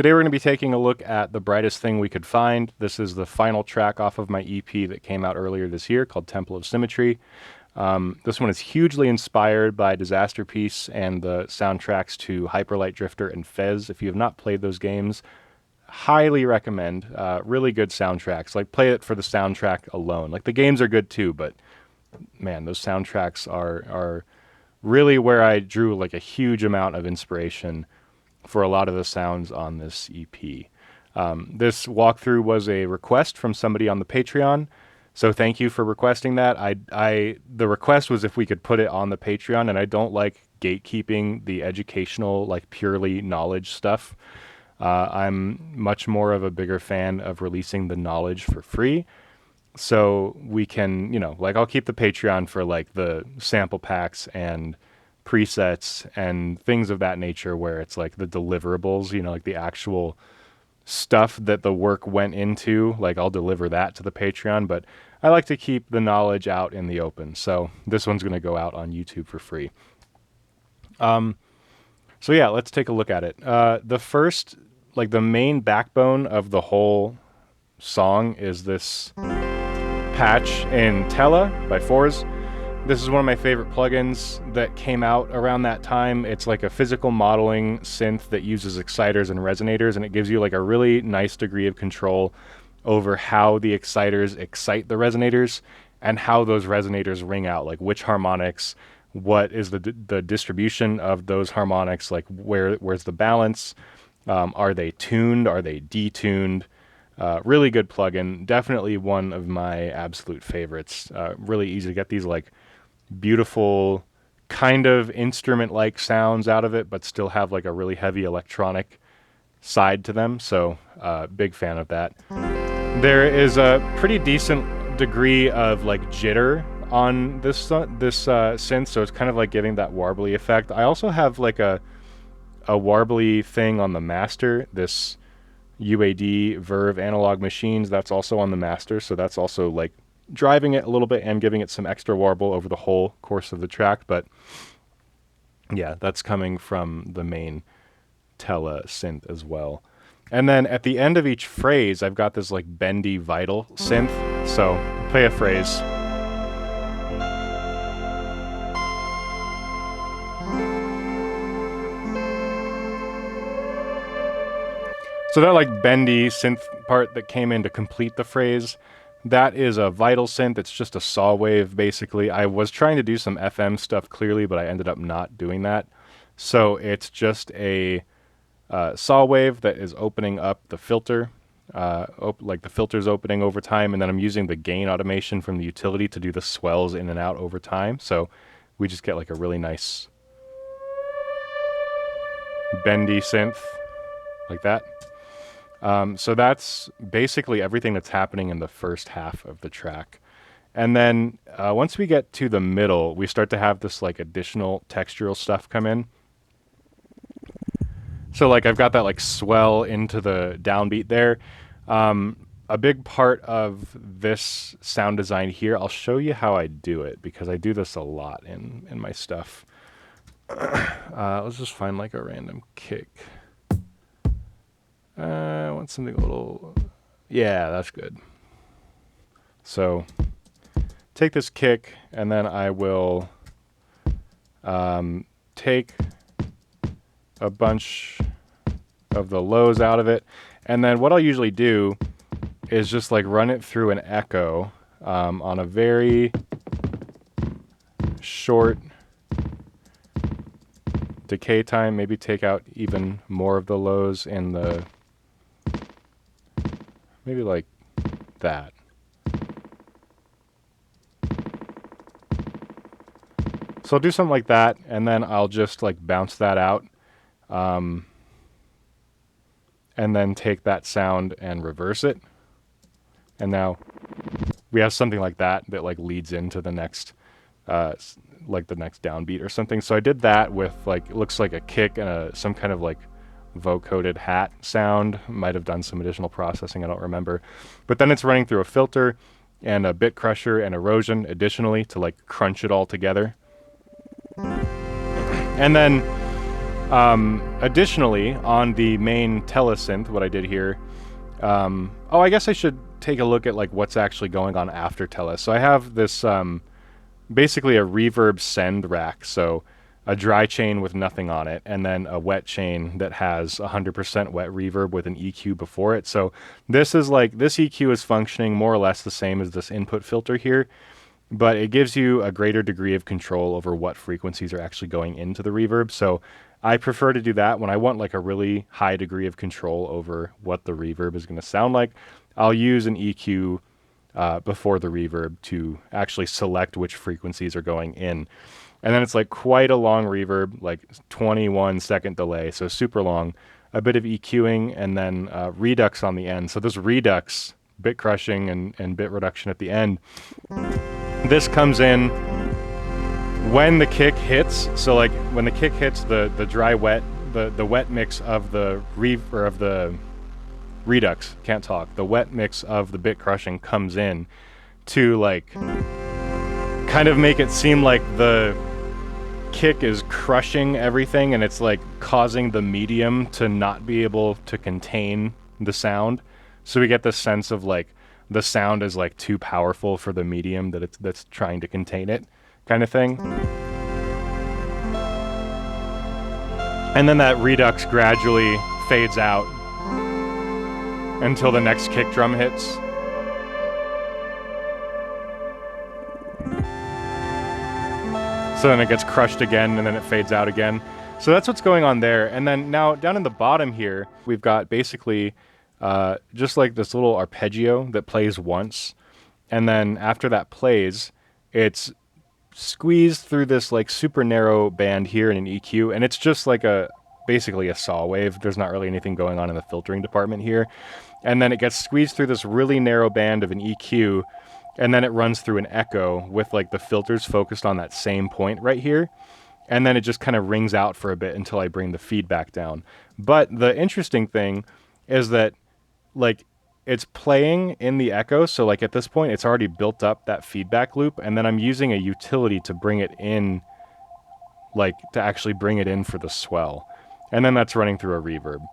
Today we're going to be taking a look at The Brightest Thing We Could Find. This is the final track off of my EP that came out earlier this year called Temple of Symmetry. This one is hugely inspired by Disaster Piece and the soundtracks to Hyperlight Drifter and Fez. If you have not played those games, highly recommend. Really good soundtracks. Like, play it for the soundtrack alone. Like, the games are good too, but man, those soundtracks are really where I drew like a huge amount of inspiration for a lot of the sounds on this EP. This walkthrough was a request from somebody on the Patreon, so thank you for requesting that. The request was if we could put it on the Patreon, and I don't like gatekeeping the educational, like purely knowledge stuff. I'm much more of a bigger fan of releasing the knowledge for free, so we can, like, I'll keep the Patreon for like the sample packs and presets and things of that nature, where it's like the deliverables, like the actual stuff that the work went into. Like, I'll deliver that to the Patreon, but I like to keep the knowledge out in the open. So this one's going to go out on YouTube for free. So yeah, let's take a look at it. The first, like the main backbone of the whole song is this patch in Tella by Fours. This is one of my favorite plugins that came out around that time. It's like a physical modeling synth that uses exciters and resonators, and it gives you like a really nice degree of control over how the exciters excite the resonators and how those resonators ring out, like which harmonics, what is the distribution of those harmonics, like where's the balance, are they tuned, are they detuned. Really good plugin, definitely one of my absolute favorites. Really easy to get these like beautiful kind of instrument-like sounds out of it, but still have like a really heavy electronic side to them. So big fan of that. There is a pretty decent degree of like jitter on this synth, so it's kind of like giving that warbly effect. I also have like a warbly thing on the master, this UAD Verve Analog Machines, that's also on the master, so that's also like driving it a little bit and giving it some extra warble over the whole course of the track. But yeah, that's coming from the main Tella synth as well. And then at the end of each phrase, I've got this like bendy vital synth. So play a phrase. So that like bendy synth part that came in to complete the phrase, that is a vital synth. It's just a saw wave, basically. I was trying to do some FM stuff clearly, but I ended up not doing that. So it's just a saw wave that is opening up the filter, like the filter's opening over time, and then I'm using the gain automation from the utility to do the swells in and out over time. So we just get like a really nice bendy synth like that. So that's basically everything that's happening in the first half of the track. And then once we get to the middle, we start to have this like additional textural stuff come in. So like I've got that like swell into the downbeat there. A big part of this sound design here, I'll show you how I do it, because I do this a lot in my stuff. Let's just find like a random kick. I want something a little... Yeah, that's good. So take this kick, and then I will take a bunch of the lows out of it. And then what I'll usually do is just like run it through an echo on a very short decay time. Maybe take out even more of the lows in the... Maybe like that. So I'll do something like that, and then I'll just like bounce that out. And then take that sound and reverse it. And now we have something like that that like leads into the next, like the next downbeat or something. So I did that with like, it looks like a kick and some kind of like vocoded hat sound. Might have done some additional processing, I don't remember. But then it's running through a filter and a bit crusher and erosion additionally to like crunch it all together. And then Additionally, on the main telesynth, what I did here, oh, I guess I should take a look at like what's actually going on after tele. So I have this basically a reverb send rack. So a dry chain with nothing on it, and then a wet chain that has 100% wet reverb with an EQ before it. So this is like, this EQ is functioning more or less the same as this input filter here, but it gives you a greater degree of control over what frequencies are actually going into the reverb. So I prefer to do that when I want like a really high degree of control over what the reverb is going to sound like. I'll use an EQ before the reverb to actually select which frequencies are going in. And then it's like quite a long reverb, like 21-second delay, so super long, a bit of EQing, and then redux on the end. So this redux, bit crushing and bit reduction at the end, this comes in when the kick hits. So like when the kick hits, the dry wet, the wet mix of the redux, can't talk, the wet mix of the bit crushing comes in to like kind of make it seem like the kick is crushing everything, and it's like causing the medium to not be able to contain the sound. So we get this sense of like the sound is like too powerful for the medium that's trying to contain it, kind of thing. And then that redux gradually fades out until the next kick drum hits. So then it gets crushed again, and then it fades out again. So that's what's going on there. And then now down in the bottom here, we've got basically just like this little arpeggio that plays once. And then after that plays, it's squeezed through this like super narrow band here in an EQ. And it's just like basically a saw wave. There's not really anything going on in the filtering department here. And then it gets squeezed through this really narrow band of an EQ. And then it runs through an echo with like the filters focused on that same point right here. And then it just kind of rings out for a bit until I bring the feedback down. But the interesting thing is that like it's playing in the echo. So like at this point, it's already built up that feedback loop. And then I'm using a utility to bring it in, like to actually bring it in for the swell. And then that's running through a reverb.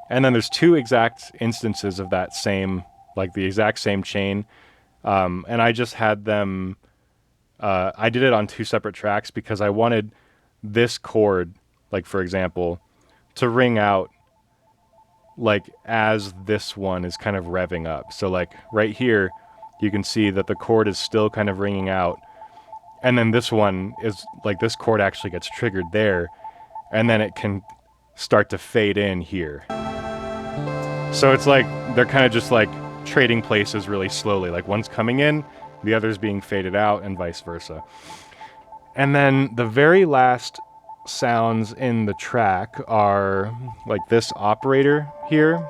And then there's two exact instances of that same, like the exact same chain. And I just had them, I did it on two separate tracks because I wanted this chord, like for example, to ring out like as this one is kind of revving up. So like right here, you can see that the chord is still kind of ringing out. And then this one is like this chord actually gets triggered there. And then it can start to fade in here. So it's like they're kind of just like trading places really slowly. Like one's coming in, the other's being faded out, and vice versa. And then the very last sounds in the track are like this operator here.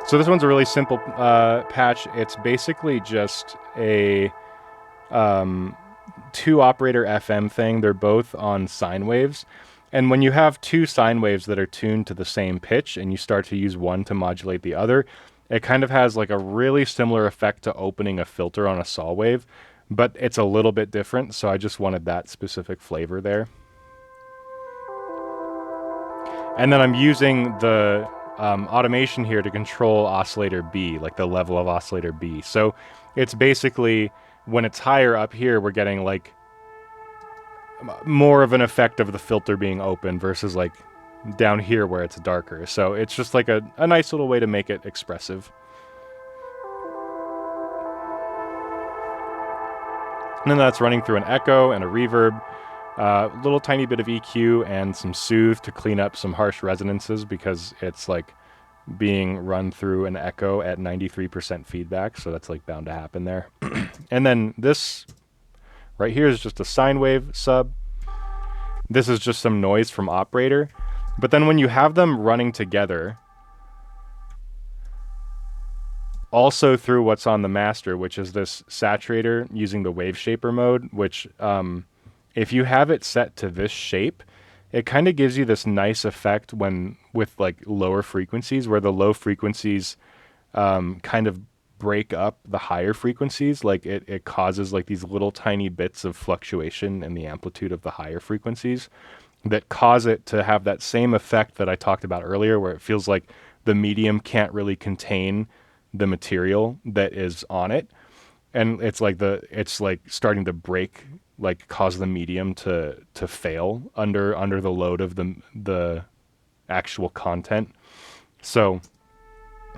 So this one's a really simple patch. It's basically just a 2 operator FM thing. They're both on sine waves. And when you have 2 sine waves that are tuned to the same pitch and you start to use one to modulate the other, it kind of has like a really similar effect to opening a filter on a saw wave, but it's a little bit different. So I just wanted that specific flavor there. And then I'm using the automation here to control oscillator B, like the level of oscillator B. So it's basically when it's higher up here, we're getting like more of an effect of the filter being open versus like down here where it's darker. So it's just like a nice little way to make it expressive. And then that's running through an echo and a reverb, a little tiny bit of EQ and some soothe to clean up some harsh resonances because it's like being run through an echo at 93% feedback. So that's like bound to happen there. And then this right here is just a sine wave sub. This is just some noise from operator. But then when you have them running together, also through what's on the master, which is this saturator using the wave shaper mode, which if you have it set to this shape, it kind of gives you this nice effect when with like lower frequencies, where the low frequencies kind of break up the higher frequencies. Like it causes like these little tiny bits of fluctuation in the amplitude of the higher frequencies that cause it to have that same effect that I talked about earlier, where it feels like the medium can't really contain the material that is on it. And it's like starting to break, like cause the medium to fail under the load of the actual content. So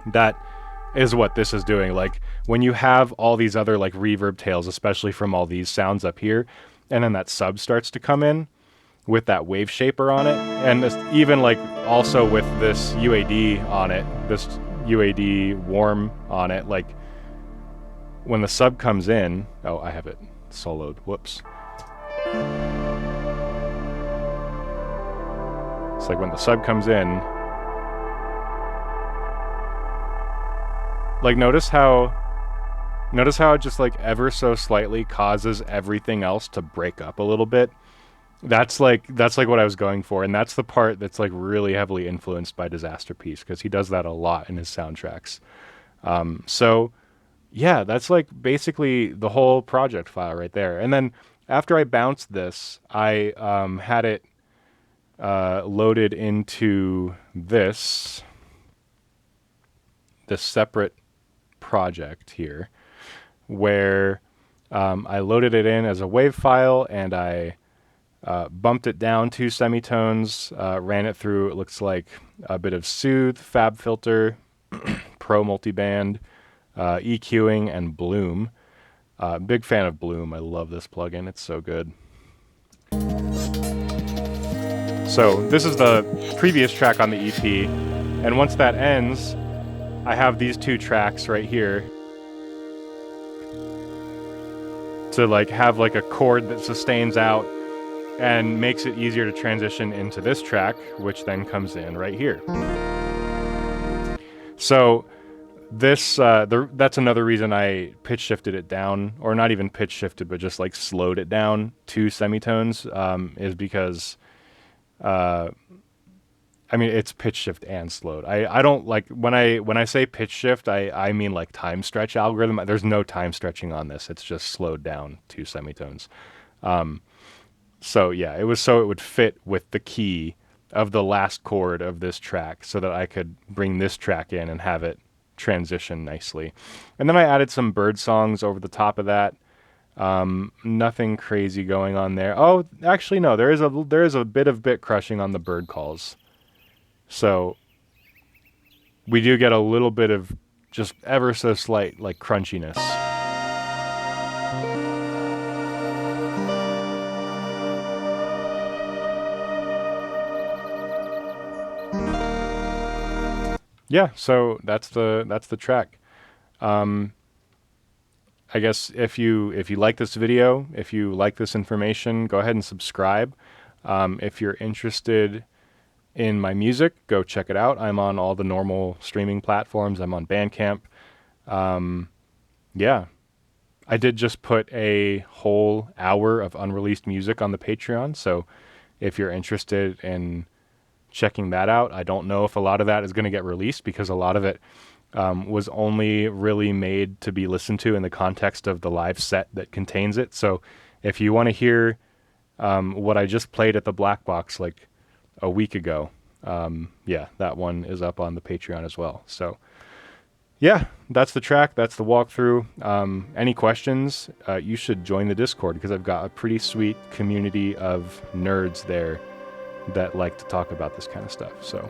that is what this is doing. Like when you have all these other like reverb tails, especially from all these sounds up here, and then that sub starts to come in with that wave shaper on it, and this, even like also with this UAD on it, this UAD warm on it, like when the sub comes in, oh, I have it soloed, whoops. It's like when the sub comes in, like notice how it just like ever so slightly causes everything else to break up a little bit. That's like what I was going for, and that's the part that's like really heavily influenced by Disaster Piece, because he does that a lot in his soundtracks. So yeah, that's like basically the whole project file right there. And then after I bounced this, I had it loaded into this separate project here, where I loaded it in as a WAV file, and I bumped it down 2 semitones, ran it through, it looks like a bit of Soothe, Fab Filter, Pro Multiband, EQing, and Bloom. Big fan of Bloom. I love this plugin. It's so good. So this is the previous track on the EP, and once that ends, I have these 2 tracks right here to like have like a chord that sustains out and makes it easier to transition into this track, which then comes in right here. So this that's another reason I pitch shifted it down, or not even pitch shifted, but just like slowed it down 2 semitones, is because I mean, it's pitch shift and slowed. I don't like when I say pitch shift, I mean like time stretch algorithm. There's no time stretching on this. It's just slowed down 2 semitones. So yeah, it was so it would fit with the key of the last chord of this track, so that I could bring this track in and have it transition nicely. And then I added some bird songs over the top of that. Nothing crazy going on there. Oh, actually no, there is a bit of bit crushing on the bird calls. So we do get a little bit of just ever so slight like crunchiness. Yeah, so that's the track. I guess if you like this video, if you like this information, go ahead and subscribe. If you're interested in my music, go check it out. I'm on all the normal streaming platforms. I'm on Bandcamp. Yeah, I did just put a whole hour of unreleased music on the Patreon, so if you're interested in checking that out, I don't know if a lot of that is going to get released, because a lot of it was only really made to be listened to in the context of the live set that contains it. So if you want to hear what I just played at the Black Box like a week ago, yeah, that one is up on the Patreon as well. So yeah, that's the track. That's the walkthrough. Any questions? You should join the Discord, because I've got a pretty sweet community of nerds there that like to talk about this kind of stuff. So